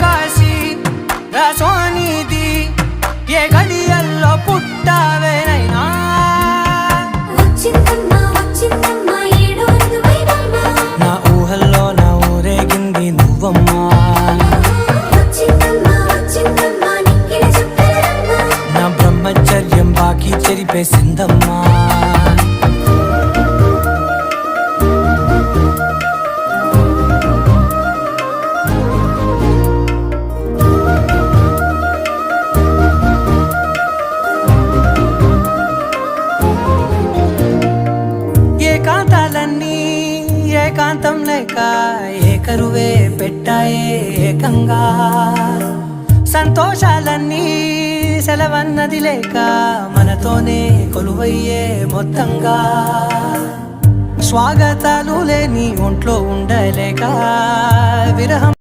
కాశీ రసోనిది ఏ గడియల్లో పుట్టావేనైనా నా ఊహల్లో నా ఊరేగింది నువ్వమ్మా నా బ్రహ్మచర్యం బాకీ చెరిపేసిందమ్మా ఏకాంతాలన్నీ ఏకాంతం లేక ఏకరువే పెట్టాయే ఏకంగా సంతోషాలన్నీ సెలవన్నది లేక మనతోనే కొలువయ్యే మొత్తంగా స్వాగతాలు లేని ఒంట్లో ఉండలేక విరహం